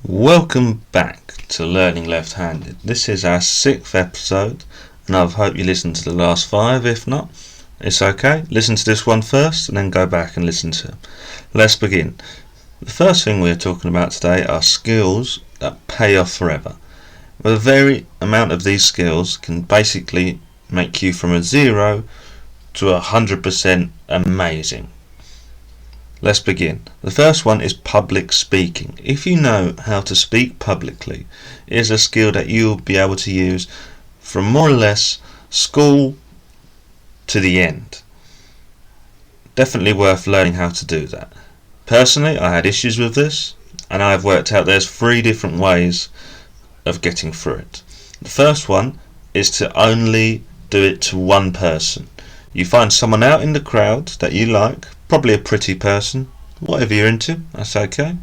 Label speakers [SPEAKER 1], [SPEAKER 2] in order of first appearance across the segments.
[SPEAKER 1] Welcome back to Learning Left-Handed. This is our 6th episode, and I hope you listened to the last 5. If not, it's okay. Listen to this one first and then go back and listen to them. Let's begin. The first thing we're talking about today are skills that pay off forever. The very amount of these skills can basically make you from a 0 to 100% amazing. Let's begin. The first one is public speaking. If you know how to speak publicly, it is a skill that you'll be able to use from more or less school to the end. Definitely worth learning how to do that. Personally, I had issues with this, and I've worked out there's 3 different ways of getting through it. The first one is to only do it to one person. You find someone out in the crowd that you like, probably a pretty person, whatever you're into, that's okay,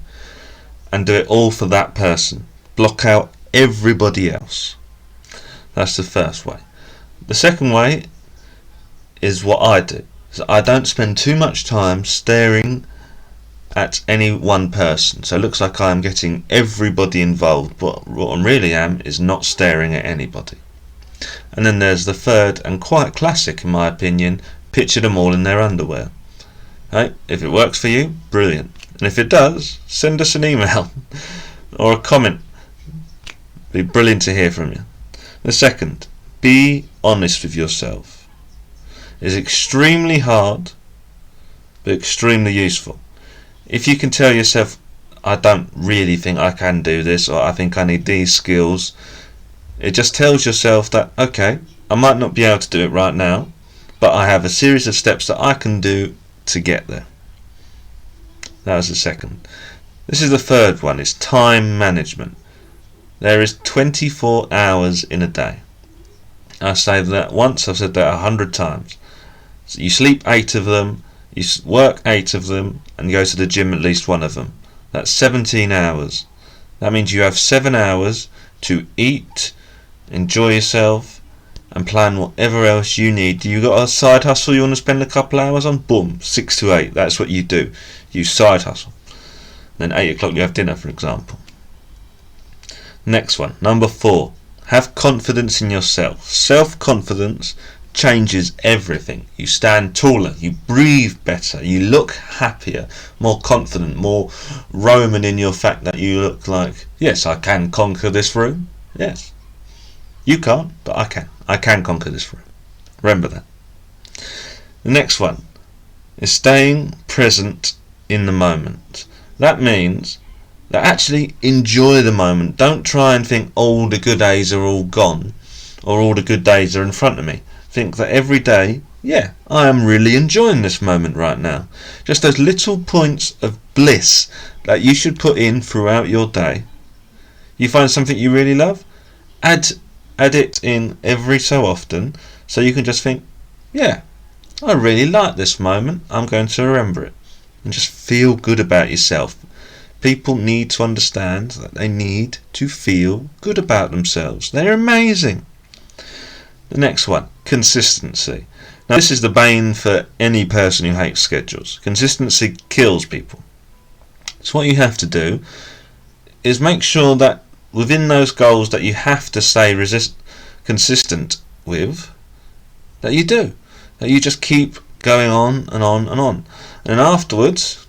[SPEAKER 1] and do it all for that person. Block out everybody else. That's the first way. The second way is what I do. So I don't spend too much time staring at any one person, so it looks like I'm getting everybody involved, but what I really am is not staring at anybody. And then there's the third, and quite classic in my opinion, picture them all in their underwear. Hey, if it works for you, brilliant. And if it does, send us an email or a comment. Be brilliant to hear from you. The second, be honest with yourself. It's extremely hard, but extremely useful. If you can tell yourself, I don't really think I can do this, or I think I need these skills, it just tells yourself that, okay, I might not be able to do it right now, but I have a series of steps that I can do to get there. That was the second. This is the third one, is time management. There is 24 hours in a day. I say that once, I've said that 100 times. So you sleep 8 of them, you work 8 of them, and you go to the gym at least 1 of them. That's 17 hours. That means you have 7 hours to eat, enjoy yourself, and plan whatever else you need. You got a side hustle you want to spend a couple hours on? Boom, 6 to 8. That's what you do. You side hustle. Then 8 o'clock you have dinner, for example. Next one, number 4. Have confidence in yourself. Self-confidence changes everything. You stand taller, you breathe better, you look happier, more confident, more Roman in your fact that you look like, yes, I can conquer this room. Yes. You can't, but I can. I can conquer this room. Remember that. The next one is staying present in the moment. That means that actually enjoy the moment. Don't try and think all the good days are all gone or all the good days are in front of me. Think that every day, yeah, I am really enjoying this moment right now. Just those little points of bliss that you should put in throughout your day. You find something you really love, add it in every so often, so you can just think, yeah, I really like this moment, I'm going to remember it, and just feel good about yourself. People need to understand that they need to feel good about themselves. They're amazing. The next one, consistency. Now this is the bane for any person who hates schedules. Consistency kills people. So what you have to do is make sure that within those goals that you have to stay consistent with, that you do. That you just keep going on and on and on. And afterwards,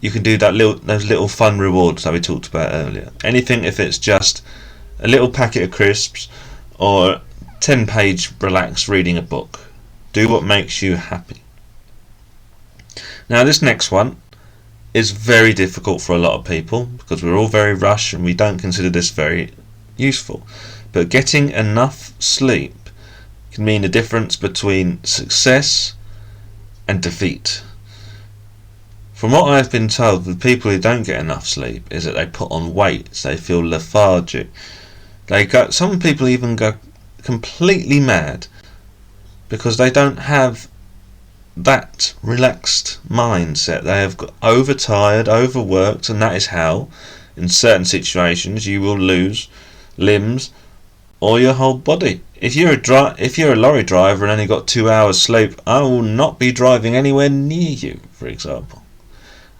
[SPEAKER 1] you can do those little fun rewards that we talked about earlier. Anything if it's just a little packet of crisps or 10-page relaxed reading a book. Do what makes you happy. Now this next one is very difficult for a lot of people because we're all very rushed and we don't consider this very useful. But getting enough sleep can mean the difference between success and defeat. From what I've been told, the people who don't get enough sleep is that they put on weight, so they feel lethargic. Some people even go completely mad because they don't have that relaxed mindset. They have got overtired, overworked, and that is how in certain situations you will lose limbs or your whole body. If you're a lorry driver and only got 2 hours sleep, I will not be driving anywhere near you, for example.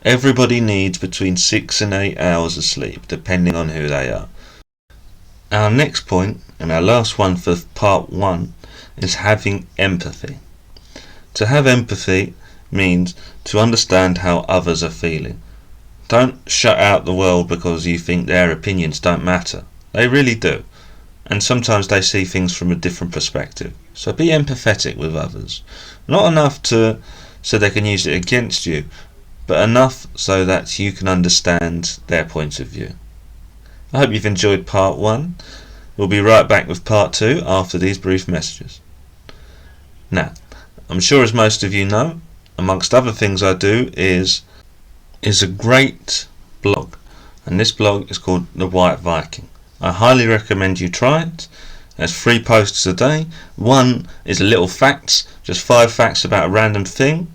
[SPEAKER 1] Everybody needs between 6 and 8 hours of sleep, depending on who they are. Our next point, and our last one for part 1, is having empathy. To have empathy means to understand how others are feeling. Don't shut out the world because you think their opinions don't matter. They really do. And sometimes they see things from a different perspective. So be empathetic with others. Not enough so they can use it against you, but enough so that you can understand their point of view. I hope you've enjoyed part 1. We'll be right back with part 2 after these brief messages. Now, I'm sure as most of you know, amongst other things I do is a great blog, and this blog is called The White Viking. I highly recommend you try it. There's 3 posts a day. One is a little facts, just 5 facts about a random thing.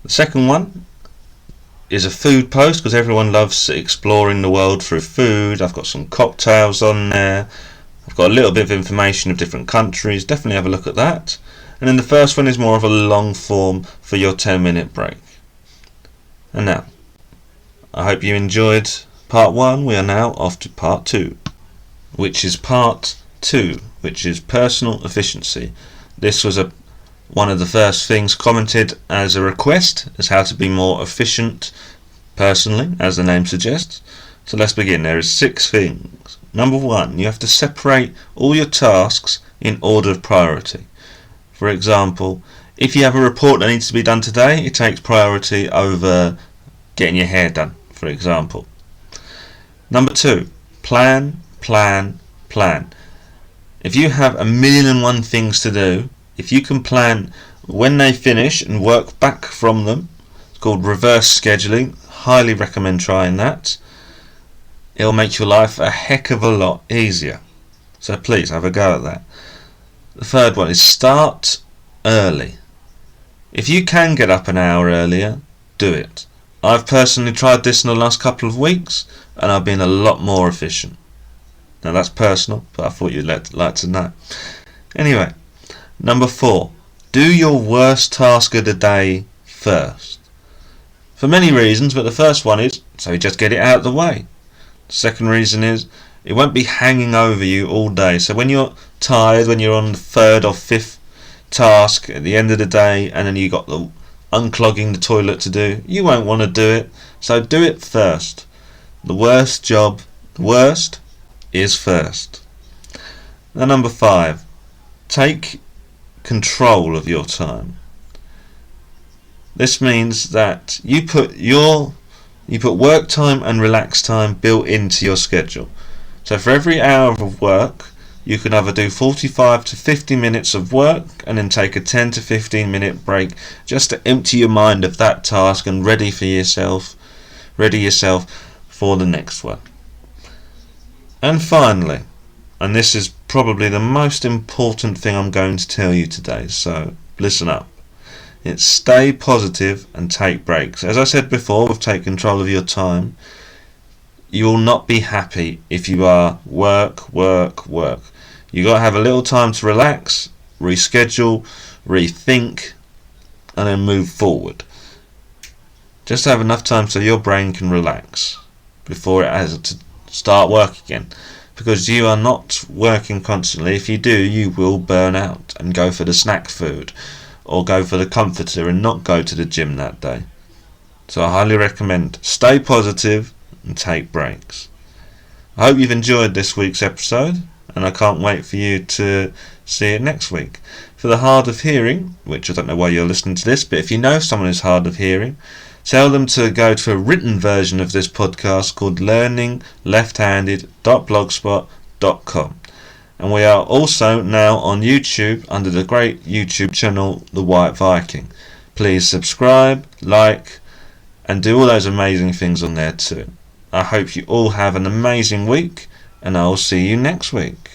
[SPEAKER 1] The second one is a food post, because everyone loves exploring the world through food. I've got some cocktails on there. I've got a little bit of information of different countries. Definitely have a look at that. And then the first one is more of a long form for your 10-minute break. And now, I hope you enjoyed part 1. We are now off to part 2, which is part 2, which is personal efficiency. This was one of the first things commented as a request, as how to be more efficient personally, as the name suggests. So let's begin. There is 6 things. Number 1, you have to separate all your tasks in order of priority. For example, if you have a report that needs to be done today, it takes priority over getting your hair done, for example. Number 2, plan, plan, plan. If you have 1,000,001 things to do, if you can plan when they finish and work back from them, it's called reverse scheduling. Highly recommend trying that. It'll make your life a heck of a lot easier. So please have a go at that. The third one is start early. If you can get up an hour earlier, do it. I've personally tried this in the last couple of weeks and I've been a lot more efficient. Now that's personal, but I thought you'd like to know. Anyway, number 4, do your worst task of the day first. For many reasons, but the first one is so you just get it out of the way. The second reason is it won't be hanging over you all day. So when you're tired, when you're on the 3rd or 5th task at the end of the day, and then you got the unclogging the toilet to do, you won't want to do it. So do it first. The worst is first. Now number 5, take control of your time. This means that you put work time and relax time built into your schedule. So for every hour of work, you can either do 45 to 50 minutes of work and then take a 10 to 15 minute break just to empty your mind of that task and ready yourself for the next one. And finally, and this is probably the most important thing I'm going to tell you today, so listen up. It's stay positive and take breaks. As I said before, with take control of your time, you will not be happy if you are work. You got to have a little time to relax, reschedule, rethink, and then move forward. Just have enough time so your brain can relax before it has to start work again, because you are not working constantly. If you do, you will burn out and go for the snack food or go for the comforter and not go to the gym that day. So I highly recommend stay positive and take breaks. I hope you've enjoyed this week's episode, and I can't wait for you to see it next week. For the hard of hearing, which I don't know why you're listening to this, but if you know someone who's hard of hearing, tell them to go to a written version of this podcast called learningleft-handed.blogspot.com. And we are also now on YouTube under the great YouTube channel The White Viking. Please subscribe, like, and do all those amazing things on there too. I hope you all have an amazing week, and I'll see you next week.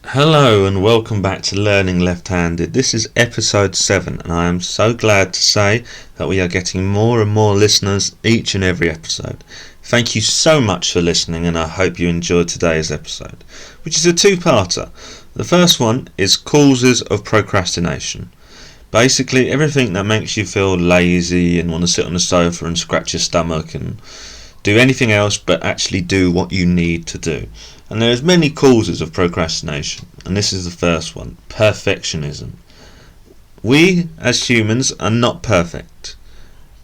[SPEAKER 1] Hello and welcome back to Learning Left-Handed. This is episode 7, and I am so glad to say that we are getting more and more listeners each and every episode. Thank you so much for listening, and I hope you enjoyed today's episode, which is a 2-parter. The first one is causes of procrastination. Basically, everything that makes you feel lazy and want to sit on the sofa and scratch your stomach and do anything else but actually do what you need to do. And there's many causes of procrastination, and this is the first one: perfectionism. We as humans are not perfect.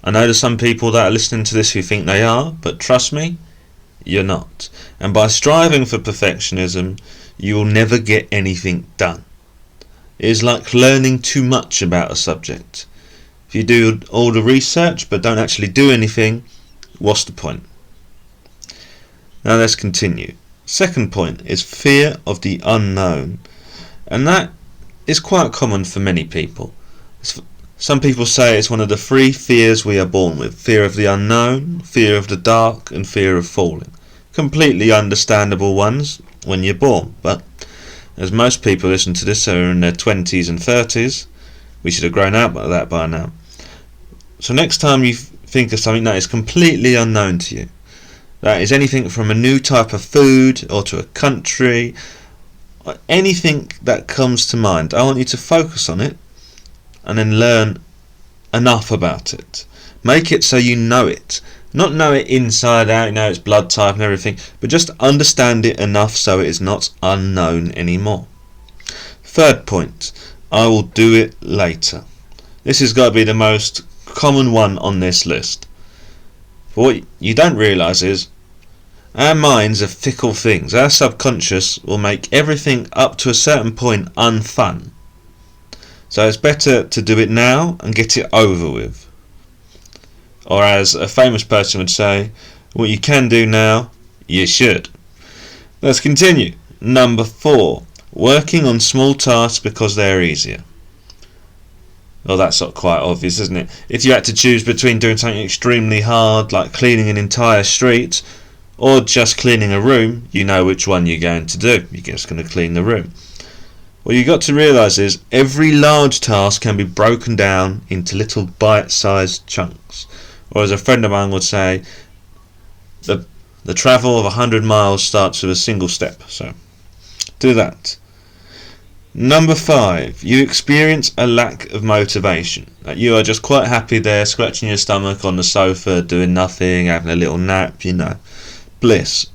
[SPEAKER 1] I know there's some people that are listening to this who think they are, but trust me, you're not. And by striving for perfectionism, you will never get anything done. It is like learning too much about a subject. If you do all the research but don't actually do anything, what's the point? Now let's continue. Second point is fear of the unknown, and that is quite common for many people. Some people say it's one of the 3 fears we are born with: fear of the unknown, fear of the dark, and fear of falling. Completely understandable ones when you're born, but as most people listen to this are in their 20s and 30s, we should have grown out of that by now. So next time you think of something that is completely unknown to you, that is anything from a new type of food or to a country, or anything that comes to mind, I want you to focus on it and then learn enough about it. Make it so you know it. Not know it inside out, you know its blood type and everything, but just understand it enough so it is not unknown anymore. Third point, I will do it later. This has got to be the most common one on this list. But what you don't realise is our minds are fickle things. Our subconscious will make everything up to a certain point unfun. So it's better to do it now and get it over with. Or as a famous person would say, what you can do now, you should. Let's continue. Number 4, working on small tasks because they're easier. Well, that's not quite obvious, isn't it? If you had to choose between doing something extremely hard, like cleaning an entire street, or just cleaning a room, you know which one you're going to do. You're just going to clean the room. What you've got to realise is every large task can be broken down into little bite-sized chunks. Or as a friend of mine would say, the travel of 100 miles starts with a single step. So do that. Number 5, you experience a lack of motivation. Like you are just quite happy there, scratching your stomach on the sofa, doing nothing, having a little nap, you know. Bliss.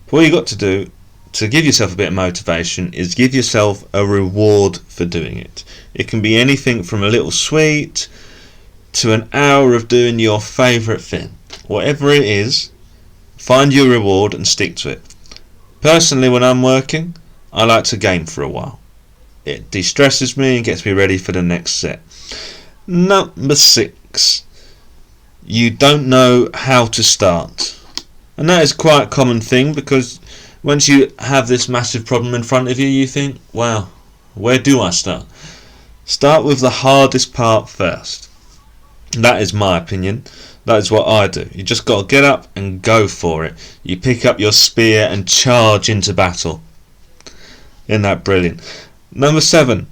[SPEAKER 1] But what you've got to do to give yourself a bit of motivation is give yourself a reward for doing it. It can be anything from a little sweet to an hour of doing your favourite thing. Whatever it is, find your reward and stick to it. Personally, when I'm working, I like to game for a while. It de-stresses me and gets me ready for the next set. Number 6, you don't know how to start. And that is quite a common thing, because once you have this massive problem in front of you, you think, wow, where do I start? Start with the hardest part first. That is my opinion. That is what I do. You just got to get up and go for it. You pick up your spear and charge into battle. Isn't that brilliant? Number 7,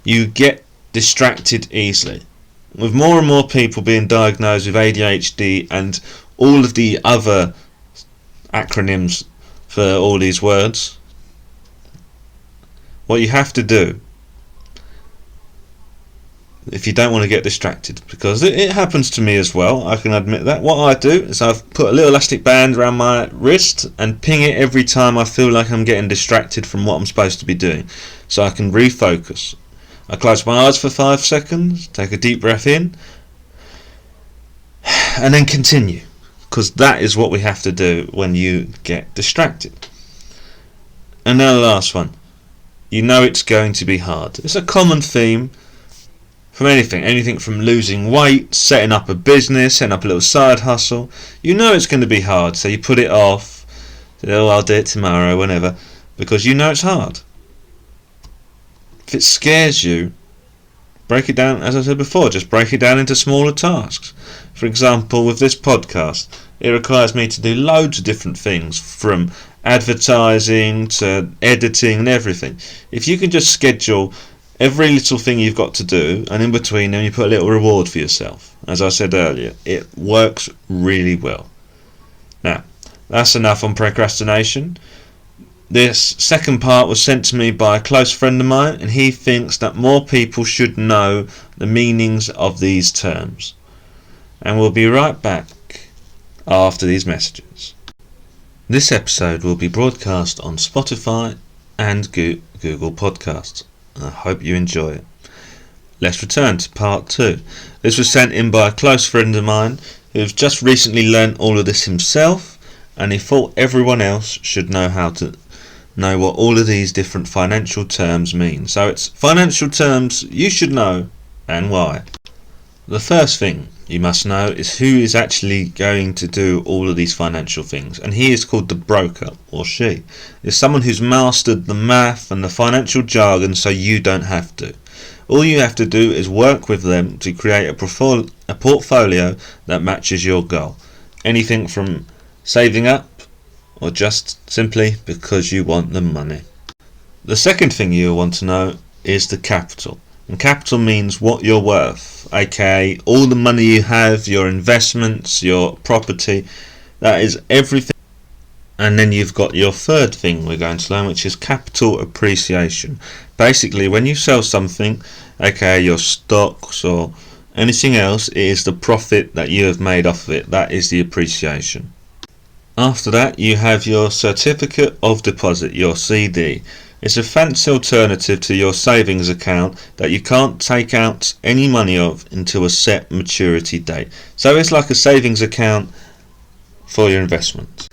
[SPEAKER 1] you get distracted easily. With more and more people being diagnosed with ADHD and all of the other acronyms for all these words, what you have to do, if you don't want to get distracted, because it happens to me as well, I can admit that, what I do is I've put a little elastic band around my wrist and ping it every time I feel like I'm getting distracted from what I'm supposed to be doing, so I can refocus. I close my eyes for 5 seconds, take a deep breath in, and then continue, because that is what we have to do when you get distracted. And now the last one, you know it's going to be hard. It's a common theme from anything from losing weight, setting up a business, setting up a little side hustle. You know it's going to be hard, so you put it off. Oh, I'll do it tomorrow, whenever, because you know it's hard. If it scares you, break it down, as I said before, just break it down into smaller tasks. For example, with this podcast, it requires me to do loads of different things, from advertising to editing and everything. If you can just schedule every little thing you've got to do, and in between them you put a little reward for yourself, as I said earlier, it works really well. Now, that's enough on procrastination. This second part was sent to me by a close friend of mine, and he thinks that more people should know the meanings of these terms. And we'll be right back after these messages. This episode will be broadcast on Spotify and Google Podcasts. I hope you enjoy it. Let's return to part 2. This was sent in by a close friend of mine who's just recently learnt all of this himself, and he thought everyone else should know what all of these different financial terms mean. So it's financial terms you should know and why. The first thing you must know is who is actually going to do all of these financial things, and he is called the broker, or she. It's someone who's mastered the math and the financial jargon so you don't have to. All you have to do is work with them to create a portfolio that matches your goal. Anything from saving up or just simply because you want the money. The second thing you'll want to know is the capital. And capital means what you're worth, aka all the money you have, your investments, your property, that is everything. And then you've got your third thing we're going to learn, which is capital appreciation. Basically, when you sell something, aka your stocks or anything else, it is the profit that you have made off of it. That is the appreciation. After that, you have your certificate of deposit, your CD. It's a fancy alternative to your savings account that you can't take out any money of until a set maturity date. So it's like a savings account for your investments.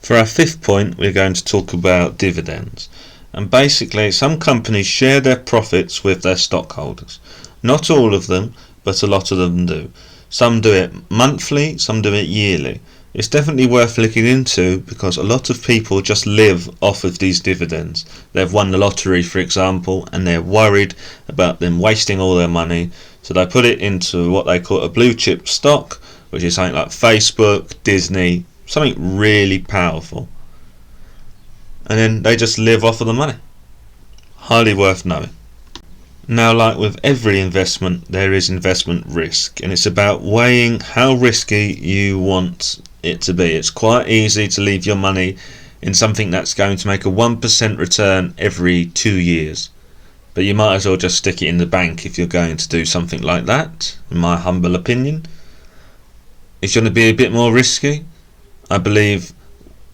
[SPEAKER 1] For our fifth point, we're going to talk about dividends. And basically, some companies share their profits with their stockholders. Not all of them, but a lot of them do. Some do it monthly, some do it yearly. It's definitely worth looking into because a lot of people just live off of these dividends. They've won the lottery, for example, and they're worried about them wasting all their money, so they put it into what they call a blue chip stock, which is something like Facebook, Disney, something really powerful, and then they just live off of the money. Highly worth knowing. Now, like with every investment, there is investment risk, and it's about weighing how risky you want it to be. It's quite easy to leave your money in something that's going to make a 1% return every 2 years, but you might as well just stick it in the bank if you're going to do something like that, in my humble opinion. If you're going to be a bit more risky, I believe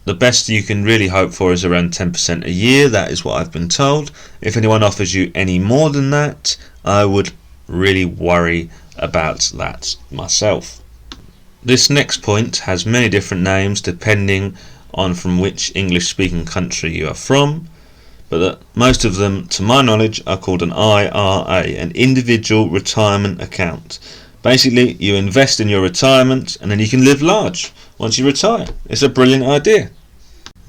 [SPEAKER 1] the best you can really hope for is around 10% a year. That is what I've been told. If anyone offers you any more than that, I would really worry about that myself. This next point has many different names depending on from which English-speaking country you are from, but most of them, to my knowledge, are called an IRA, an individual retirement account. Basically, you invest in your retirement and then you can live large once you retire. It's a brilliant idea.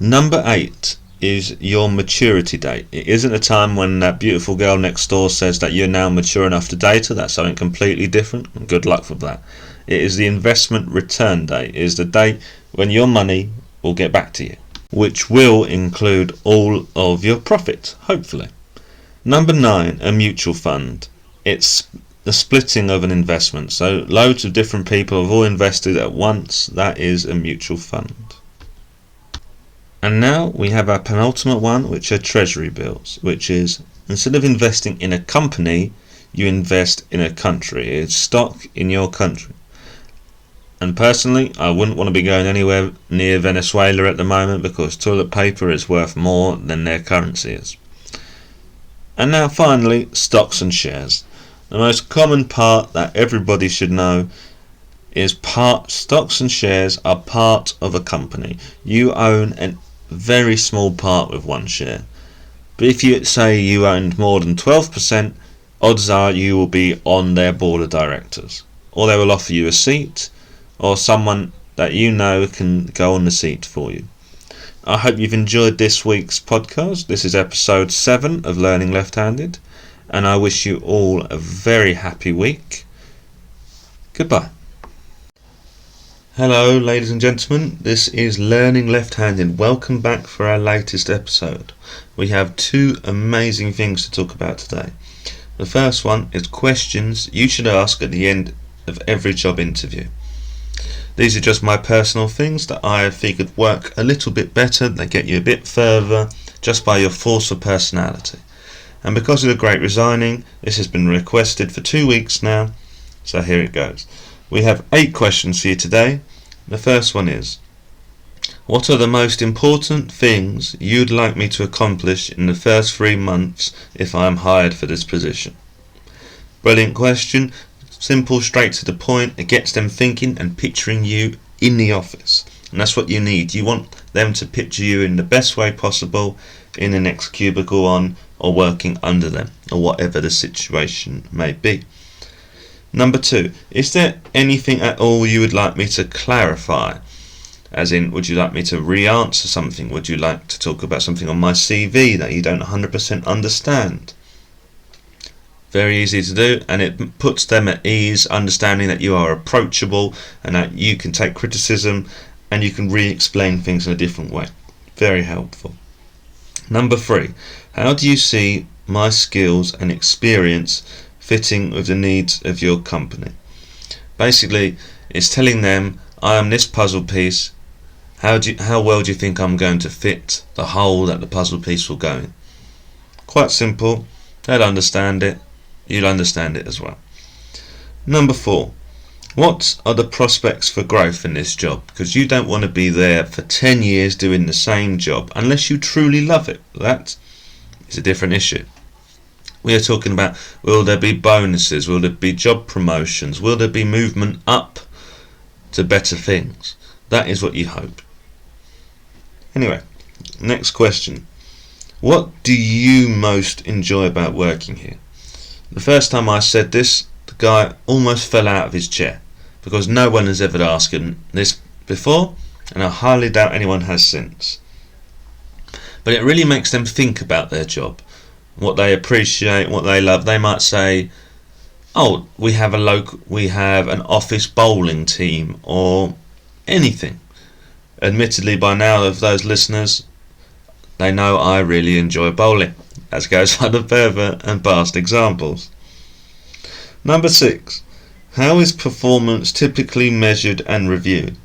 [SPEAKER 1] Number 8 is your maturity date. It isn't a time when that beautiful girl next door says that you're now mature enough to date her. That's something completely different, and good luck with that. It is the investment return date. It is the date when your money will get back to you, which will include all of your profit, hopefully. Number 9, a mutual fund. It's the splitting of an investment. So loads of different people have all invested at once. That is a mutual fund. And now we have our penultimate one, which are treasury bills, which is instead of investing in a company, you invest in a country. It's stock in your country. And personally, I wouldn't want to be going anywhere near Venezuela at the moment because toilet paper is worth more than their currency is. And now finally, stocks and shares. The most common part that everybody should know is stocks and shares are part of a company. You own a very small part with one share. But if you say you owned more than 12%, odds are you will be on their board of directors. Or they will offer you a seat, or someone that you know can go on the seat for you. I hope you've enjoyed this week's podcast. This is episode 7 of Learning Left-Handed, and I wish you all a very happy week. Goodbye. Hello ladies and gentlemen, this is Learning Left-Handed. Welcome back for our latest episode. We have 2 amazing things to talk about today. The first one is questions you should ask at the end of every job interview. These are just my personal things that I have figured work a little bit better, they get you a bit further, just by your force of personality. And because of the Great Resigning, this has been requested for 2 weeks now, so here it goes. We have 8 questions for you today. The first one is, what are the most important things you'd like me to accomplish in the first 3 months if I am hired for this position? Brilliant question. Simple, straight to the point. It gets them thinking and picturing you in the office. And that's what you need. You want them to picture you in the best way possible in the next cubicle on or working under them, or whatever the situation may be. Number 2, is there anything at all you would like me to clarify? As in, would you like me to re-answer something? Would you like to talk about something on my CV that you don't 100% understand? Very easy to do, and it puts them at ease, understanding that you are approachable and that you can take criticism and you can re-explain things in a different way. Very helpful. Number 3, how do you see my skills and experience fitting with the needs of your company? Basically, it's telling them, I am this puzzle piece. How well do you think I'm going to fit the hole that the puzzle piece will go in? Quite simple. They'll understand it. You'll understand it as well. Number 4, what are the prospects for growth in this job? Because you don't want to be there for 10 years doing the same job unless you truly love it. That is a different issue. We are talking about, will there be bonuses? Will there be job promotions? Will there be movement up to better things? That is what you hope. Anyway, next question. What do you most enjoy about working here? The first time I said this, the guy almost fell out of his chair, because no one has ever asked him this before, and I highly doubt anyone has since. But it really makes them think about their job, what they appreciate, what they love. They might say, oh, we have an office bowling team, or anything. Admittedly, by now, of those listeners, they know I really enjoy bowling, as goes by the further and past examples. Number 6, how is performance typically measured and reviewed?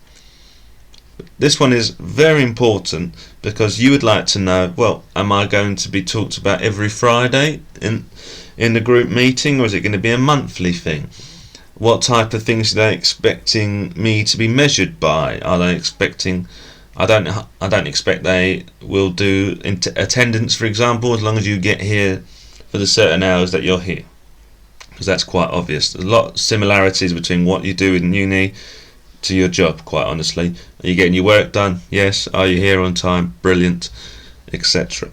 [SPEAKER 1] This one is very important because you would like to know, well, am I going to be talked about every Friday in the group meeting, or is it going to be a monthly thing? What type of things are they expecting me to be measured by? Are they expecting, I don't expect they will do attendance, for example, as long as you get here for the certain hours that you're here, because that's quite obvious. There's a lot of similarities between what you do in uni to your job, quite honestly. Are you getting your work done? Yes. Are you here on time? Brilliant, etc.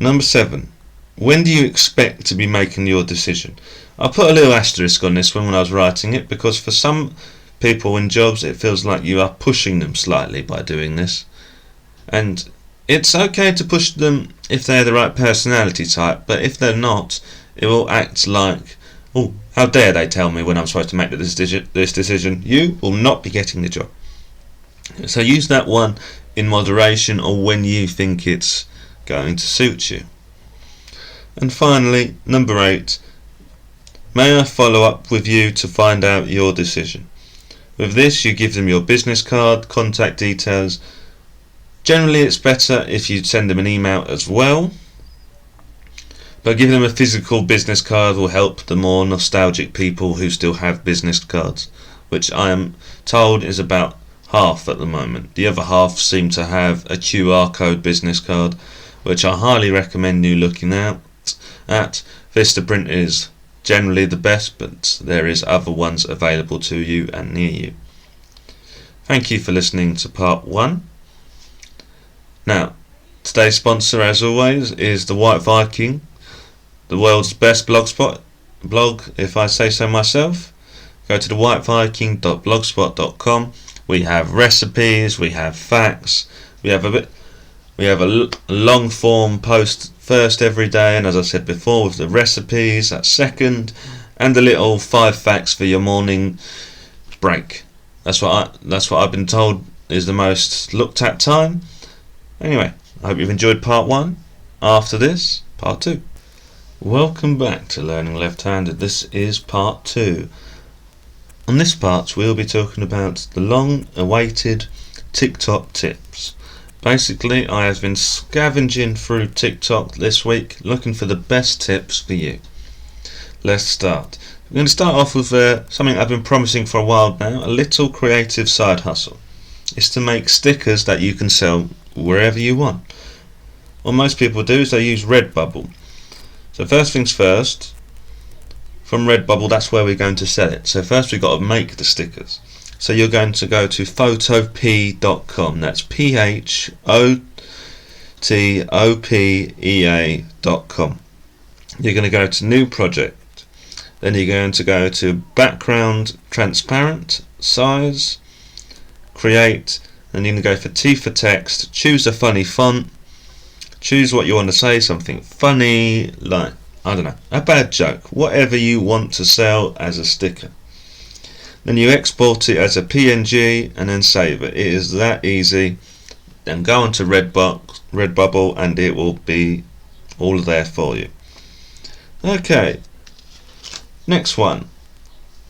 [SPEAKER 1] Number 7, when do you expect to be making your decision? I put a little asterisk on this one when I was writing it, because for some people in jobs it feels like you are pushing them slightly by doing this, and it's okay to push them if they're the right personality type, but if they're not, it will act like, oh, how dare they tell me when I'm supposed to make this decision. You will not be getting the job. So use that one in moderation, or when you think it's going to suit you. And finally, number 8, may I follow up with you to find out your decision? With this, you give them your business card, contact details. Generally, it's better if you send them an email as well, but giving them a physical business card will help the more nostalgic people who still have business cards, which I am told is about half at the moment. The other half seem to have a QR code business card, which I highly recommend you looking at. Vistaprint is generally the best, but there is other ones available to you and near you. Thank you for listening to part 1. Now, today's sponsor, as always, is the White Viking, the world's best blog, if I say so myself. Go to the whiteviking.blogspot.com. We have recipes, we have facts, we have a long form post first every day, and as I said before, with the recipes that's second, and a little 5 facts for your morning break. That's what I've been told is the most looked at time. Anyway, I hope you've enjoyed part 1. After this, part 2. Welcome back to Learning Left-Handed. This is part 2. On this part, we'll be talking about the long-awaited TikTok tips. Basically, I have been scavenging through TikTok this week looking for the best tips for you. Let's start. We're going to start off with something I've been promising for a while now, a little creative side hustle. It's to make stickers that you can sell wherever you want. What most people do is they use Redbubble. So first things first, from Redbubble, that's where we're going to sell it. So first we've got to make the stickers. So you're going to go to photopea.com. That's photopea.com. You're going to go to new project. Then you're going to go to background transparent, size, create, and you're going to go for T for text. Choose a funny font. Choose what you want to say, something funny, like, I don't know, a bad joke, whatever you want to sell as a sticker. Then you export it as a PNG and then save it. It is that easy. Then go onto Redbubble and it will be all there for you. Okay, next one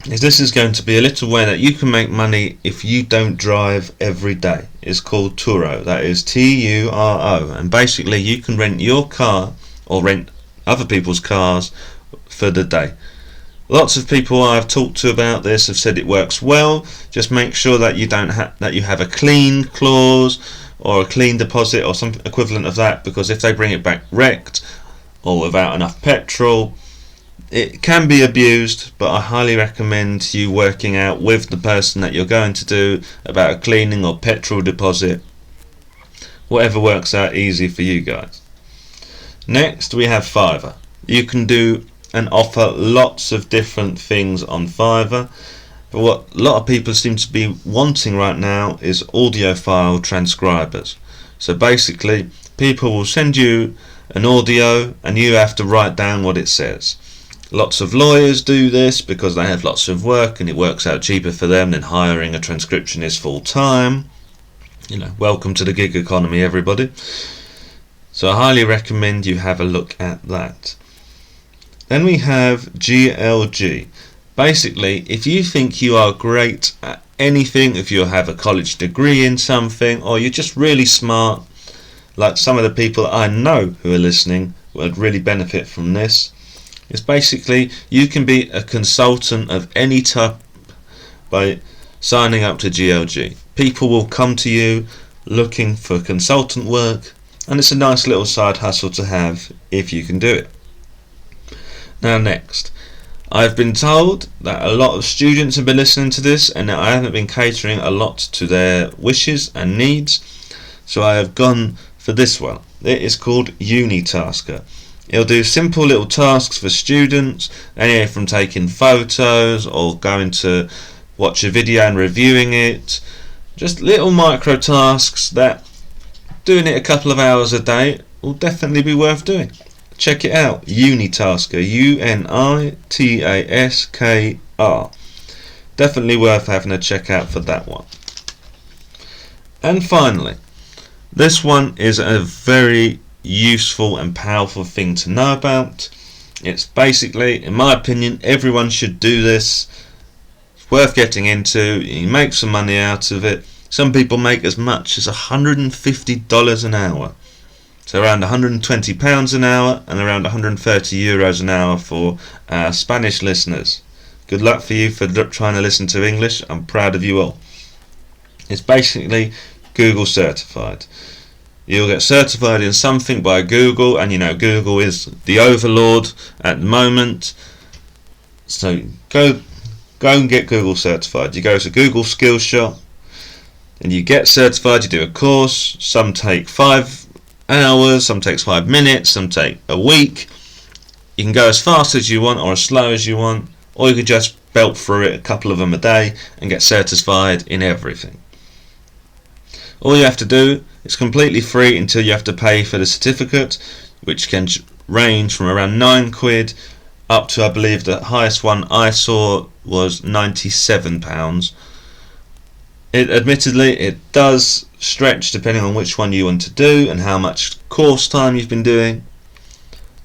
[SPEAKER 1] is this is going to be a little way that you can make money if you don't drive every day. It's called Turo. That is Turo, and basically you can rent your car or rent other people's cars for the day. Lots of people I've talked to about this have said it works well. Just make sure that you have a clean clause or a clean deposit or some equivalent of that, because if they bring it back wrecked or without enough petrol, it can be abused. But I highly recommend you working out with the person that you're going to do about a cleaning or petrol deposit, whatever works out easy for you guys. Next we have Fiverr. You can do and offer lots of different things on Fiverr, but what a lot of people seem to be wanting right now is audio file transcribers. So basically people will send you an audio and you have to write down what it says. Lots of lawyers do this because they have lots of work and it works out cheaper for them than hiring a transcriptionist full time. Welcome to the gig economy, everybody. So I highly recommend you have a look at that. Then we have GLG. Basically, if you think you are great at anything, if you have a college degree in something, or you're just really smart, like some of the people I know who are listening would really benefit from this, it's basically you can be a consultant of any type by signing up to GLG. People will come to you looking for consultant work, and it's a nice little side hustle to have if you can do it. Now next, I've been told that a lot of students have been listening to this and that I haven't been catering a lot to their wishes and needs, so I have gone for this one. It is called Unitasker. It'll do simple little tasks for students, anywhere from taking photos or going to watch a video and reviewing it. Just little micro tasks that doing it a couple of hours a day will definitely be worth doing. Check it out, Unitasker, Unitaskr. Definitely worth having a check out for that one. And finally, this one is a very useful and powerful thing to know about. It's basically, in my opinion, everyone should do this. It's worth getting into. You make some money out of it. Some people make as much as $150 an hour. So around £120 an hour and around €130 an hour for our Spanish listeners. Good luck for you for trying to listen to English. I'm proud of you all. It's basically Google certified. You'll get certified in something by Google, and Google is the overlord at the moment. So go and get Google certified. You go to Google Skills Shop and you get certified. You do a course. Some take 5 hours, some takes 5 minutes, some take a week. You can go as fast as you want or as slow as you want, or you can just belt through it, a couple of them a day, and get certified in everything. All you have to do is completely free until you have to pay for the certificate, which can range from around £9 up to, I believe the highest one I saw was £97. Admittedly, it does stretch depending on which one you want to do and how much course time you've been doing,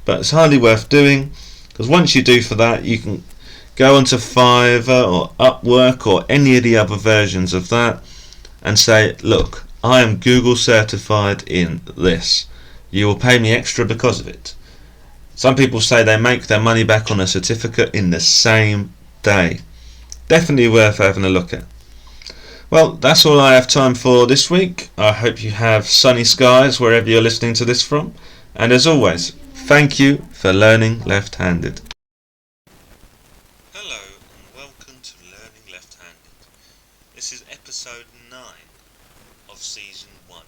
[SPEAKER 1] but it's highly worth doing, because once you do for that, you can go onto Fiverr or Upwork or any of the other versions of that and say, look, I am Google certified in this. You will pay me extra because of it. Some people say they make their money back on a certificate in the same day. Definitely worth having a look at. Well, that's all I have time for this week. I hope you have sunny skies wherever you're listening to this from. And as always, thank you for learning left-handed. Hello and welcome to Learning Left-handed. This is episode 9 of season 1.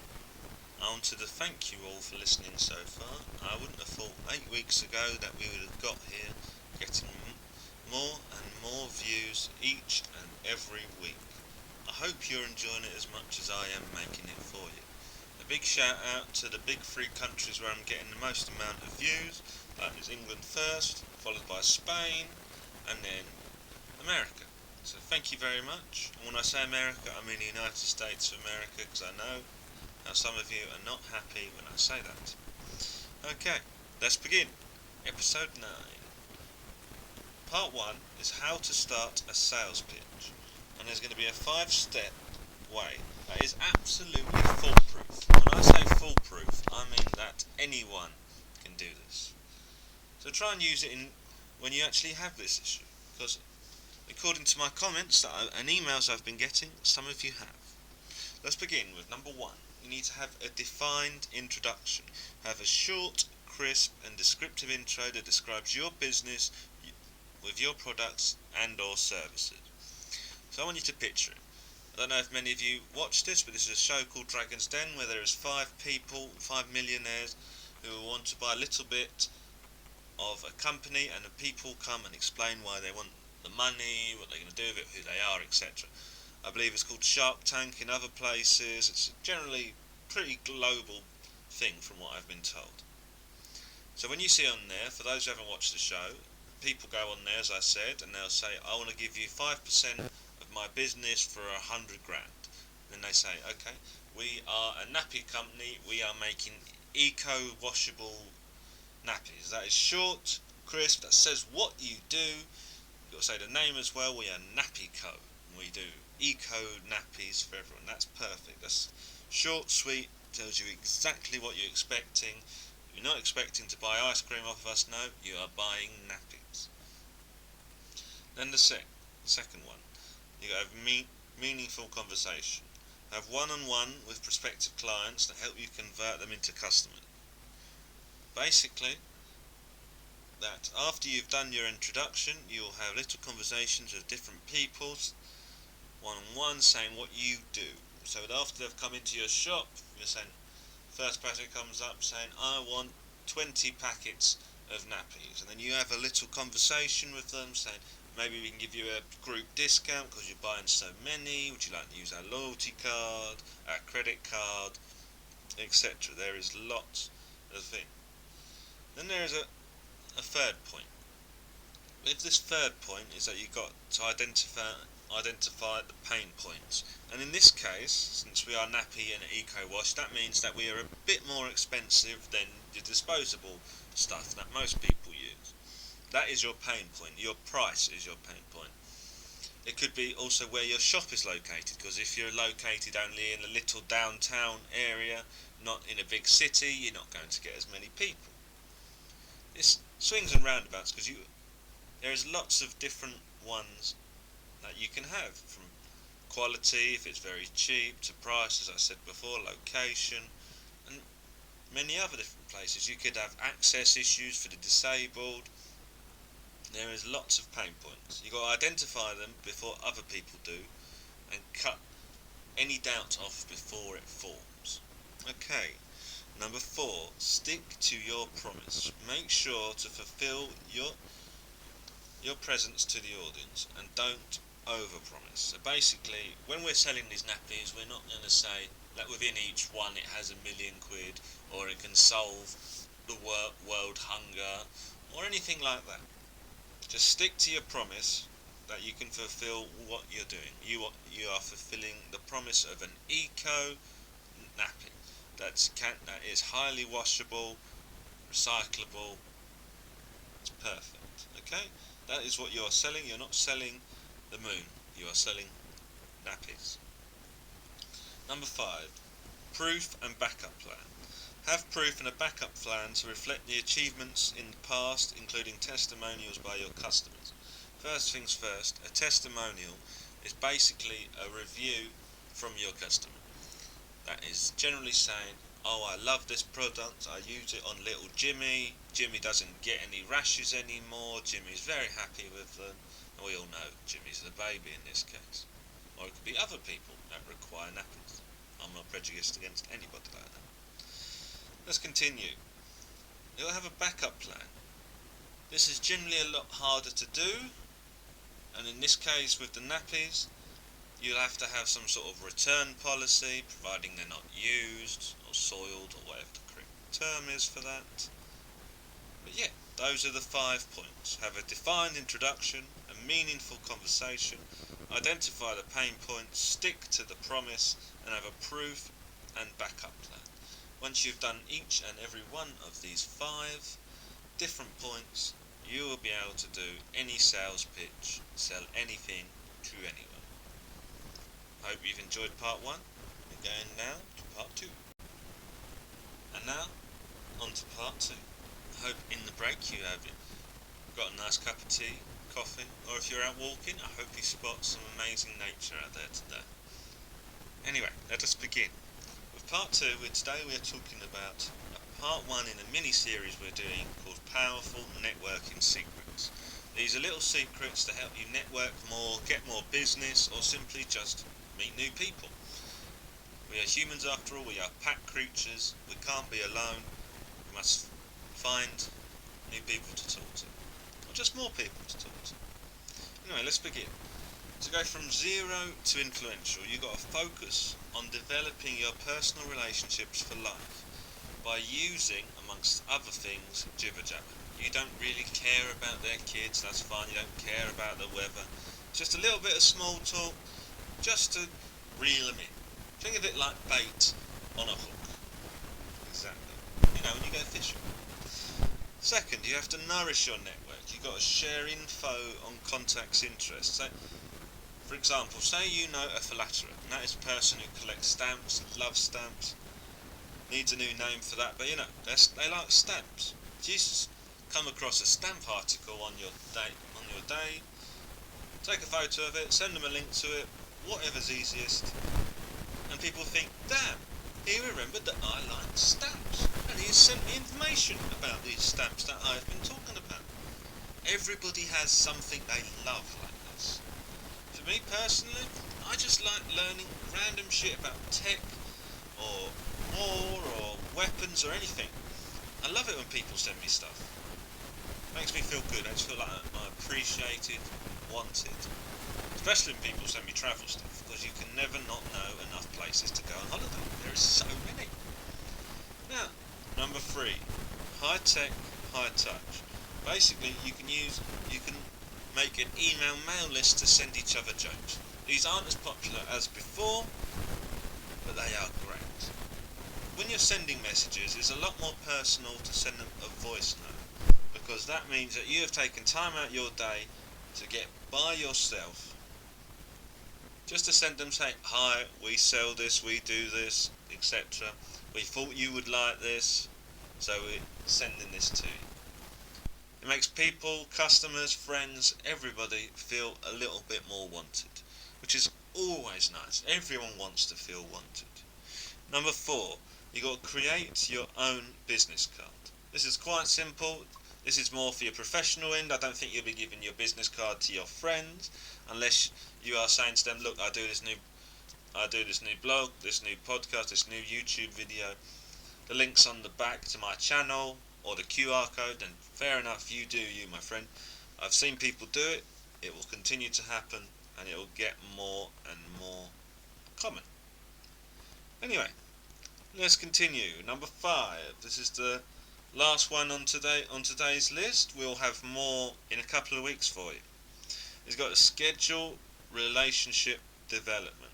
[SPEAKER 1] I wanted to thank you all for listening so far. I wouldn't have thought 8 weeks ago that we would have got here getting more and more views each and every week. I hope you're enjoying it as much as I am making it for you. A big shout out to the big 3 countries where I'm getting the most amount of views. That is England first, followed by Spain, and then America. So thank you very much. And when I say America, I mean the United States of America, because I know how some of you are not happy when I say that. Okay, let's begin. Episode 9. Part 1 is how to start a sales pitch. And there's going to be a 5-step way that is absolutely foolproof. When I say foolproof, I mean that anyone can do this. So try and use it when you actually have this issue, because according to my comments and emails I've been getting, some of you have. Let's begin with number 1. You need to have a defined introduction. Have a short, crisp and descriptive intro that describes your business with your products and or services. So I want you to picture it. I don't know if many of you watch this, but this is a show called Dragon's Den where there is 5 people, 5 millionaires who want to buy a little bit of a company, and the people come and explain why they want the money, what they're going to do with it, who they are, etc. I believe it's called Shark Tank in other places. It's generally a pretty global thing from what I've been told. So when you see on there, for those who haven't watched the show, people go on there, as I said, and they'll say, I want to give you 5% of my business for 100 grand. Then they say, okay, we are a nappy company, we are making eco-washable nappies. That is short, crisp, that says what you do. You've got to say the name as well. We are Nappy Co. We do eco nappies for everyone. That's perfect. That's short, sweet, tells you exactly what you're expecting. You're not expecting to buy ice cream off of us, no, you are buying nappies. Then the second one, you have meaningful conversation. Have one-on-one with prospective clients that help you convert them into customers. Basically, that after you've done your introduction, you'll have little conversations with different people, one-on-one, saying what you do. So that after they've come into your shop, you're saying, first person comes up saying, I want 20 packets of nappies, and then you have a little conversation with them saying, maybe we can give you a group discount because you're buying so many, would you like to use our loyalty card, our credit card, etc. There is lots of things. Then there is a third point. With this third point is that you've got to identify the pain points. And in this case, since we are nappy and eco-wash, that means that we are a bit more expensive than the disposable stuff that most people use. That is your pain point. Your price is your pain point. It could be also where your shop is located, because if you're located only in a little downtown area, not in a big city, you're not going to get as many people. It's swings and roundabouts, because there's lots of different ones that you can have, from quality, if it's very cheap, to price, as I said before, location, and many other different places. You could have access issues for the disabled. There is lots of pain points. You've got to identify them before other people do, and cut any doubt off before it forms. Okay, number 4, stick to your promise. Make sure to fulfill your presence to the audience, and don't overpromise. So basically, when we're selling these nappies, we're not going to say that within each one it has £1,000,000 or it can solve the world hunger or anything like that. Just stick to your promise that you can fulfill what you're doing. You are fulfilling the promise of an eco nappy that is highly washable, recyclable. It's perfect. Okay, that is what you are selling. You're not selling the moon. You are selling nappies. Number 5. Proof and backup plan. Have proof and a backup plan to reflect the achievements in the past, including testimonials by your customers. First things first, a testimonial is basically a review from your customer. That is generally saying, oh, I love this product, I use it on little Jimmy, Jimmy doesn't get any rashes anymore, Jimmy's very happy with them, and we all know Jimmy's the baby in this case. Or it could be other people that require nappies. I'm not prejudiced against anybody like that. Let's continue. You'll have a backup plan. This is generally a lot harder to do, and in this case with the nappies, you'll have to have some sort of return policy, providing they're not used or soiled or whatever the correct term is for that. But yeah, those are the 5 points. Have a defined introduction, a meaningful conversation, identify the pain points, stick to the promise, and have a proof and backup plan. Once you've done each and every one of these 5 different points, you will be able to do any sales pitch, sell anything to anyone. I hope you've enjoyed part 1. We're going now to part 2. And now, on to part 2. I hope in the break you have got a nice cup of tea, coffee, or if you're out walking, I hope you spot some amazing nature out there today. Anyway, let us begin. With part 2, today we are talking about part 1 in a mini-series we're doing called Powerful Networking Secrets. These are little secrets to help you network more, get more business, or simply just meet new people. We are humans after all, we are pack creatures, we can't be alone, we must find new people to talk to, or just more people to talk to. Anyway, let's begin. To go from 0 to influential, you've got to focus on developing your personal relationships for life by using, amongst other things, jibber jabber. You don't really care about their kids, that's fine, you don't care about the weather. Just a little bit of small talk, just to reel them in. Think of it like bait on a hook. Exactly. You know, when you go fishing. Second, you have to nourish your network. You've got to share info on contacts' interests. So, for example, say you know a philatelist, and that is a person who collects stamps and loves stamps. Needs a new name for that, but you know, they like stamps. Just come across a stamp article on your day, take a photo of it, send them a link to it, whatever's easiest, and people think, damn, he remembered that I like stamps, and he has sent me information about these stamps that I've been talking about. Everybody has something they love like this. For me personally, I just like learning random shit about tech, or war, or weapons, or anything. I love it when people send me stuff. It makes me feel good. I just feel like I'm appreciated, wanted. Especially when people send me travel stuff, because you can never not know enough places to go on holiday. There is so many. Now, number 3, high tech, high touch. Basically, you can make an email mail list to send each other jokes. These aren't as popular as before, but they are great. When you're sending messages, it's a lot more personal to send them a voice note, because that means that you have taken time out your day to get by yourself, just to send them, say, hi, we sell this, we do this, etc. We thought you would like this, so we're sending this to you. It makes people, customers, friends, everybody feel a little bit more wanted, which is always nice. Everyone wants to feel wanted. Number 4, you've got to create your own business card. This is quite simple. This is more for your professional end. I don't think you'll be giving your business card to your friends unless you are saying to them, look, I do this new blog, this new podcast, this new YouTube video. The link's on the back to my channel, or the QR code, and fair enough, you do you, my friend. I've seen people do it, it will continue to happen, and it will get more and more common. Anyway, let's continue. Number 5, this is the last one on today's list. We'll have more in a couple of weeks for you. It's got to schedule relationship development.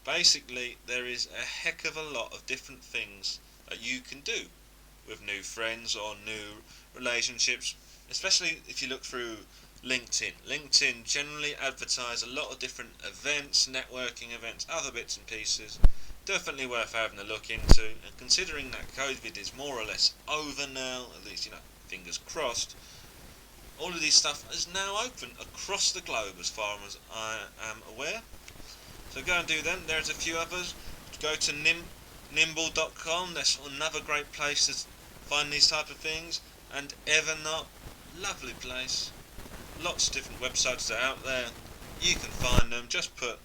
[SPEAKER 1] Basically, there is a heck of a lot of different things that you can do with new friends or new relationships, especially if you look through LinkedIn. LinkedIn generally advertise a lot of different events, networking events, other bits and pieces. definitely worth having a look into. And considering that COVID is more or less over now, at least, fingers crossed, all of this stuff is now open across the globe as far as I am aware. So go and do them. There's a few others. Go to nimble.com. That's another great place to find these type of things. And Evernote, lovely place. Lots of different websites that are out there. You can find them. Just put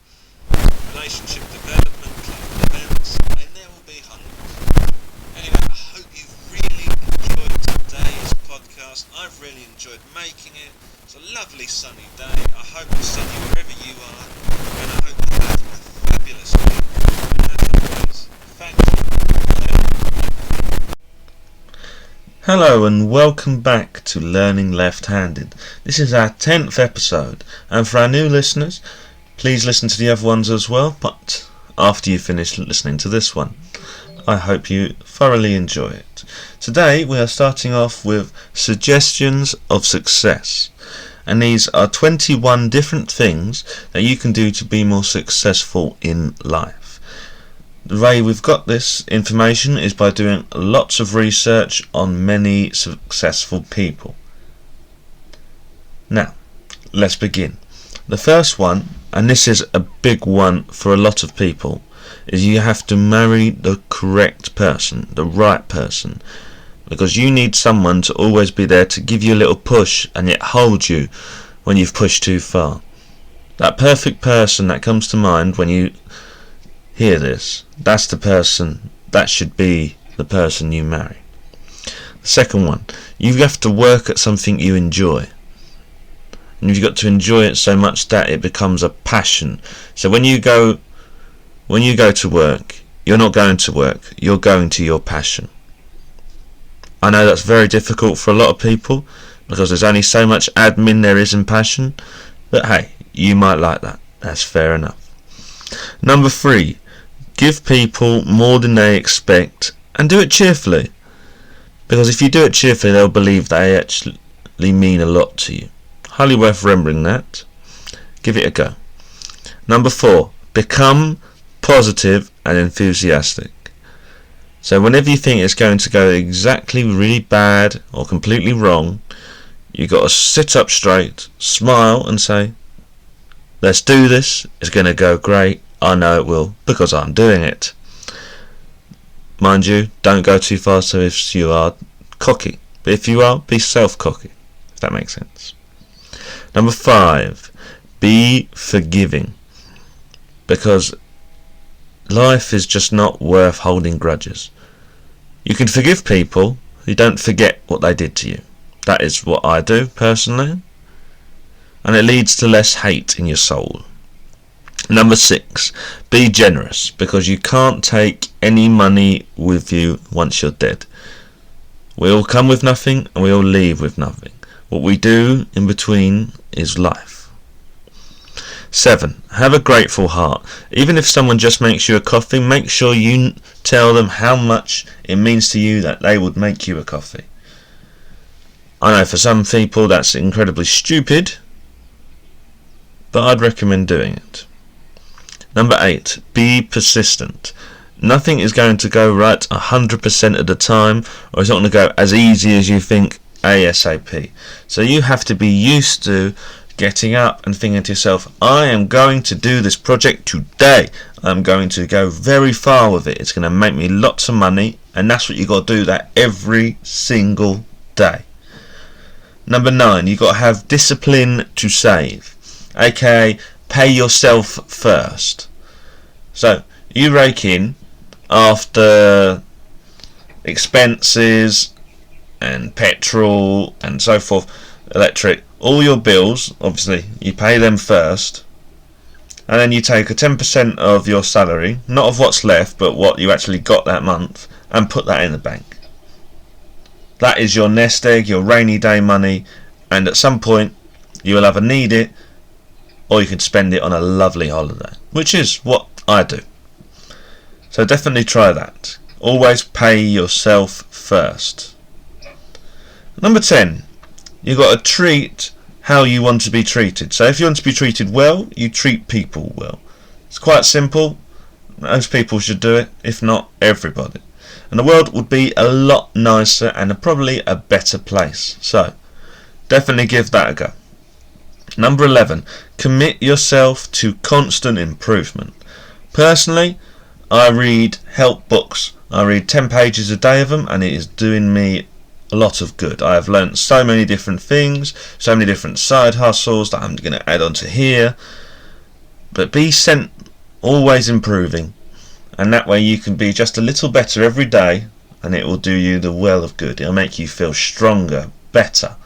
[SPEAKER 1] relationship development, club events, and there will be hundreds. Anyway, I hope you've really enjoyed today's podcast. I've really enjoyed making it. It's a lovely sunny day. I hope it's sunny wherever you are, and I hope you have a fabulous week. And as always, thank you. Hello and welcome back to Learning Left-Handed. This is our 10th episode, and for our new listeners, please listen to the other ones as well, but after you finish listening to this one. I hope you thoroughly enjoy it. Today we are starting off with suggestions of success, and these are 21 different things that you can do to be more successful in life. The way we've got this information is by doing lots of research on many successful people. Now, let's begin. The first one, and this is a big one for a lot of people, is you have to marry the correct person, the right person, because you need someone to always be there to give you a little push and yet hold you when you've pushed too far. That perfect person that comes to mind when you hear this, that's the person, that should be the person you marry. The second one, you have to work at something you enjoy. And you've got to enjoy it so much that it becomes a passion. So when you go to work, you're not going to work, you're going to your passion. I know that's very difficult for a lot of people because there's only so much admin there is in passion, but hey, you might like that. That's fair enough. Number 3, give people more than they expect and do it cheerfully. Because if you do it cheerfully, they'll believe they actually mean a lot to you. Highly worth remembering that. Give it a go. Number 4, become positive and enthusiastic. So whenever you think it's going to go exactly really bad or completely wrong, you got to sit up straight, smile and say, let's do this, it's going to go great, I know it will because I'm doing it. Mind you, don't go too far so if you are cocky, but if you are, be self-cocky, if that makes sense. Number 5, be forgiving, because life is just not worth holding grudges. You can forgive people, you don't forget what they did to you. That is what I do personally, and it leads to less hate in your soul. Number 6, be generous, because you can't take any money with you once you're dead. We all come with nothing and we all leave with nothing. What we do in between is life. 7, have a grateful heart. Even if someone just makes you a coffee, make sure you tell them how much it means to you that they would make you a coffee. I know for some people that's incredibly stupid, but I'd recommend doing it. Number 8, be persistent. Nothing is going to go right 100% of the time, or it's not going to go as easy as you think ASAP. So you have to be used to getting up and thinking to yourself, I am going to do this project today. I'm going to go very far with it. It's going to make me lots of money, and that's what you got to do, that every single day. Number 9, you got to have discipline to save, aka pay yourself first. So you rake in after expenses and petrol and so forth, electric, all your bills, obviously you pay them first, and then you take a 10% of your salary, not of what's left but what you actually got that month, and put that in the bank. That is your nest egg, your rainy day money, and at some point you will either need it or you can spend it on a lovely holiday, which is what I do. So definitely try that. Always pay yourself first. Number 10, you've got to treat how you want to be treated. So if you want to be treated well, you treat people well. It's quite simple. Most people should do it, if not everybody. And the world would be a lot nicer and probably a better place. So, definitely give that a go. Number 11, commit yourself to constant improvement. Personally, I read help books. I read 10 pages a day of them, and it is doing me a lot of good. I have learnt so many different things, so many different side hustles that I'm going to add on to here. But be always improving, and that way you can be just a little better every day, and it will do you the well of good. It'll make you feel stronger, better.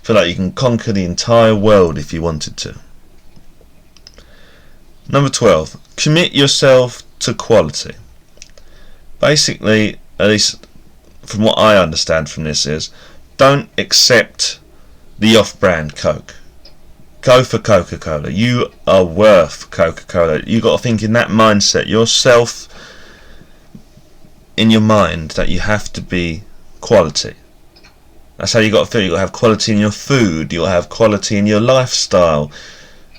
[SPEAKER 1] Feel like you can conquer the entire world if you wanted to. Number 12, commit yourself to quality. Basically, at least from what I understand from this, is don't accept the off-brand Coke. Go for Coca-Cola. You are worth Coca-Cola. You got to think in that mindset, yourself, in your mind, that you have to be quality. That's how you got to feel. You got to have quality in your food. You got to have quality in your lifestyle.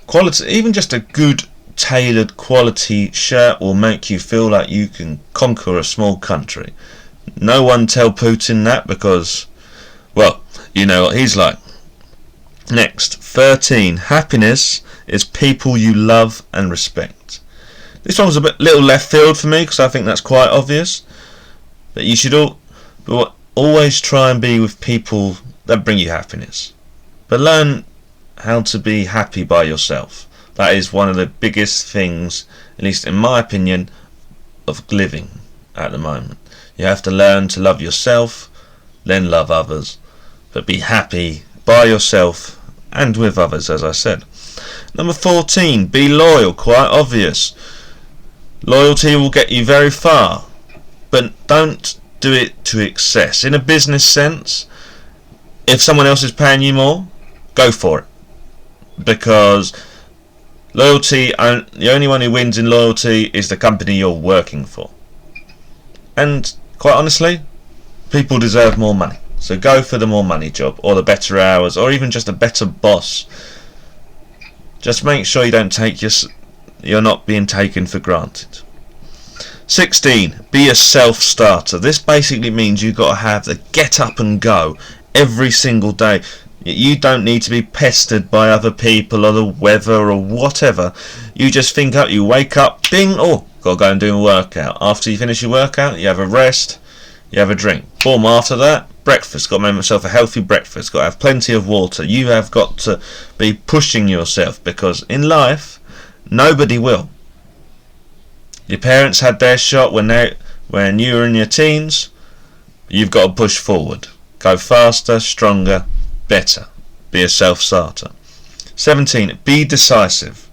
[SPEAKER 1] Quality, even just a good tailored quality shirt will make you feel like you can conquer a small country. No one tell Putin that, because, well, you know what he's like. Next, 13. Happiness is people you love and respect. This one was a little left field for me, because I think that's quite obvious. But you should always try and be with people that bring you happiness. But learn how to be happy by yourself. That is one of the biggest things, at least in my opinion, of living at the moment. You have to learn to love yourself, then love others. But be happy by yourself and with others, as I said. Number 14, be loyal. Quite obvious. Loyalty will get you very far, but don't do it to excess. In a business sense, if someone else is paying you more, go for it. Because loyalty, the only one who wins in loyalty is the company you're working for. And quite honestly, people deserve more money. So go for the more money job, or the better hours, or even just a better boss. Just make sure you're not being taken for granted. 16. Be a self-starter. This basically means you've got to have the get up and go every single day. You don't need to be pestered by other people or the weather or whatever. You just think up, you wake up, bing, oh, got to go and do a workout. After you finish your workout, you have a rest, you have a drink. Boom, after that, breakfast. Got to make myself a healthy breakfast. Got to have plenty of water. You have got to be pushing yourself, because in life, nobody will. Your parents had their shot when you were in your teens. You've got to push forward. Go faster, stronger, better. Be a self-starter. 17. Be decisive.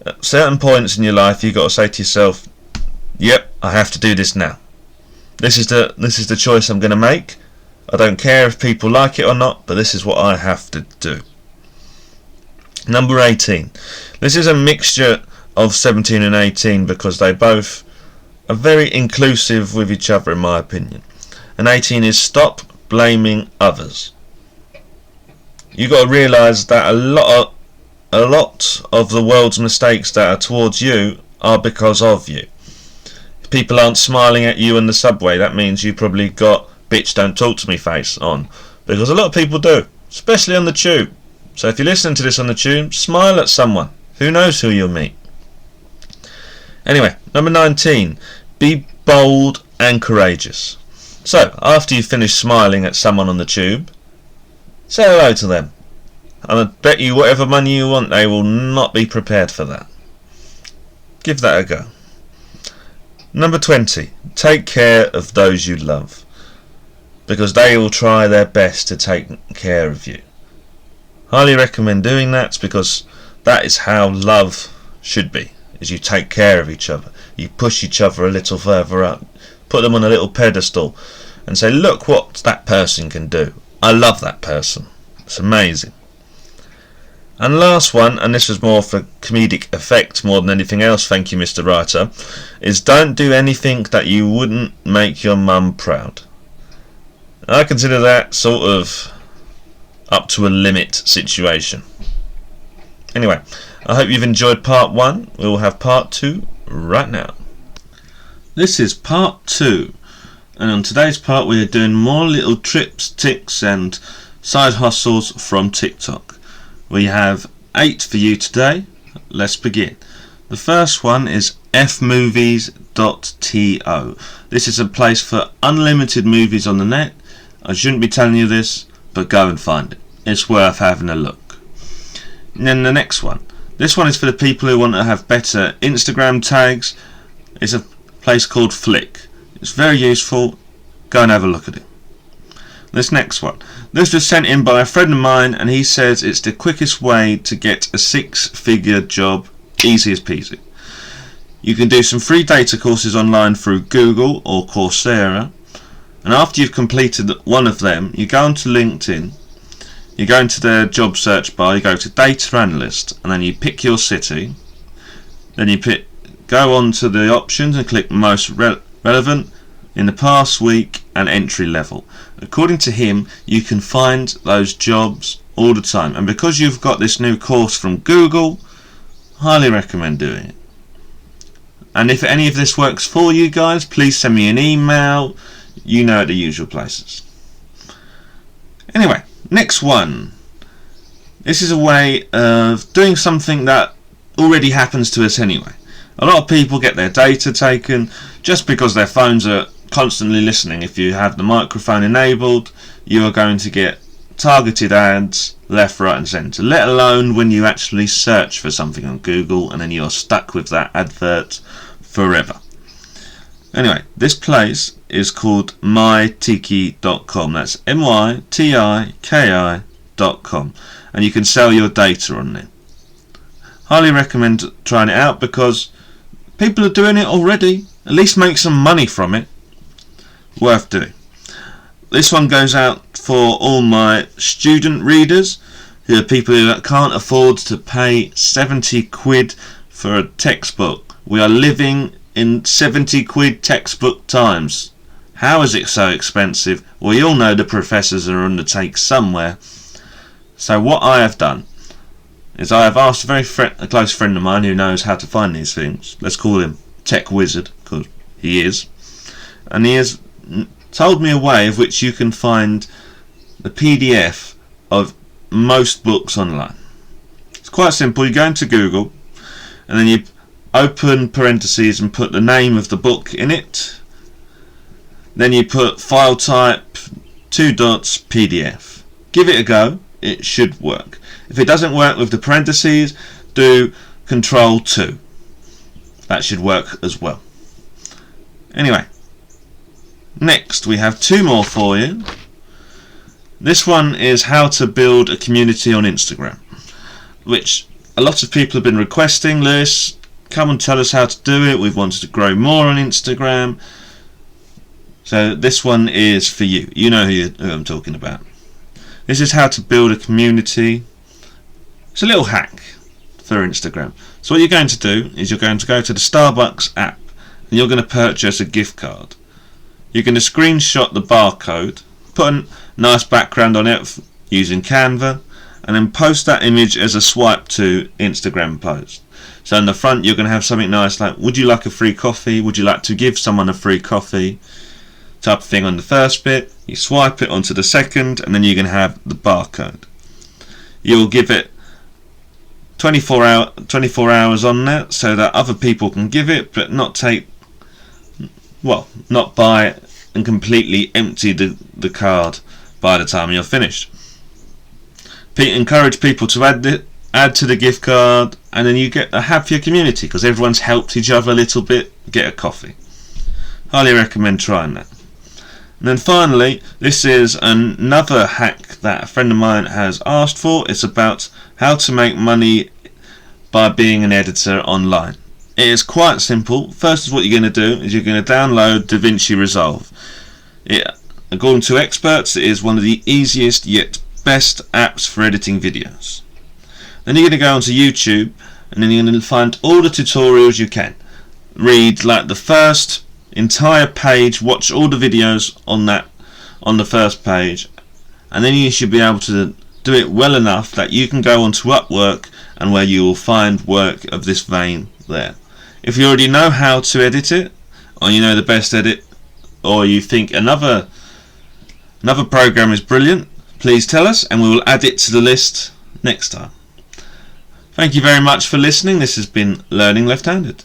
[SPEAKER 1] At certain points in your life, you've got to say to yourself, yep, I have to do this now. This is the choice I'm going to make. I don't care if people like it or not, but this is what I have to do. Number 18. This is a mixture of 17 and 18, because they both are very inclusive with each other, in my opinion. And 18 is stop blaming others. You got to realise that a lot of the world's mistakes that are towards you are because of you. If people aren't smiling at you in the subway, that means you probably got bitch don't talk to me face on, because a lot of people do, especially on the tube. So if you're listening to this on the tube, smile at someone. Who knows who you'll meet. Anyway, number 19, be bold and courageous. So, after you finish smiling at someone on the tube, say hello to them. And I bet you whatever money you want, they will not be prepared for that. Give that a go. Number 20, take care of those you love, because they will try their best to take care of you. Highly recommend doing that, because that is how love should be. Is you take care of each other. You push each other a little further up. Put them on a little pedestal and say, look what that person can do. I love that person. It's amazing. And last one, and this was more for comedic effect more than anything else, thank you Mr. Writer, is don't do anything that you wouldn't make your mum proud. I consider that sort of up to a limit situation. Anyway, I hope you've enjoyed part 1. We will have part 2 right now. This is part 2, and on today's part we are doing more little trips, ticks and side hustles from TikTok. We have 8 for you today. Let's begin. The first one is fmovies.to. This is a place for unlimited movies on the net. I shouldn't be telling you this, but go and find it. It's worth having a look. And then the next one. This one is for the people who want to have better Instagram tags. It's a place called Flick. It's very useful. Go and have a look at it. This next one. This was sent in by a friend of mine, and he says it's the quickest way to get a 6-figure job. Easy as peasy. You can do some free data courses online through Google or Coursera, and after you've completed one of them, you go onto LinkedIn, you go into their job search bar, you go to data analyst, and then you pick your city, then you go on to the options and click most relevant, in the past week and entry level. According to him, you can find those jobs all the time, and because you've got this new course from Google, highly recommend doing it. And if any of this works for you guys, please send me an email, you know, at the usual places. Anyway, next one. This is a way of doing something that already happens to us anyway. A lot of people get their data taken just because their phones are constantly listening. If you have the microphone enabled, you are going to get targeted ads left, right and centre, let alone when you actually search for something on Google and then you're stuck with that advert forever. Anyway, this place is called mytiki.com. That's mytiki.com, and you can sell your data on there. Highly recommend trying it out because people are doing it already. At least make some money from it. Worth doing. This one goes out for all my student readers, who are people who can't afford to pay 70 quid for a textbook. We are living in 70 quid textbook times. How is it so expensive? We all know the professors are on the take somewhere. So what I have done is I have asked a close friend of mine who knows how to find these things. Let's call him Tech Wizard, because he is. And he has told me a way of which you can find the PDF of most books online. It's quite simple. You go into Google and then you open parentheses and put the name of the book in it. Then you put file type, 2 dots, PDF. Give it a go. It should work. If it doesn't work with the parentheses, do Control 2. That should work as well. Anyway, next we have 2 more for you. This one is how to build a community on Instagram, which a lot of people have been requesting. Lewis, come and tell us how to do it. We've wanted to grow more on Instagram. So this one is for you. You know who I'm talking about. This is how to build a community. It's a little hack for Instagram. So what you're going to do is you're going to go to the Starbucks app and you're going to purchase a gift card. You're going to screenshot the barcode, put a nice background on it using Canva, and then post that image as a swipe to Instagram post. So in the front you're going to have something nice like, would you like a free coffee? Would you like to give someone a free coffee? Type of thing on the first bit. You swipe it onto the second, and then you're going to have the barcode. You'll give it 24 hours on there so that other people can give it, but not buy it and completely empty the card by the time you're finished. Encourage people to add to the gift card, and then you get a happier community because everyone's helped each other a little bit. Get a coffee. Highly recommend trying that. And then finally, this is another hack that a friend of mine has asked for. It's about how to make money by being an editor online. It is quite simple. First, what you're going to do is you're going to download DaVinci Resolve. According to experts, it is one of the easiest yet best apps for editing videos. Then you're going to go onto YouTube, and then you're going to find all the tutorials you can. Read like the first entire page, watch all the videos on the first page, and then you should be able to do it well enough that you can go onto Upwork, and where you will find work of this vein there. If you already know how to edit it or you know the best edit, or you think another program is brilliant, please tell us and we will add it to the list next time. Thank you very much for listening. This has been Learning Left-Handed.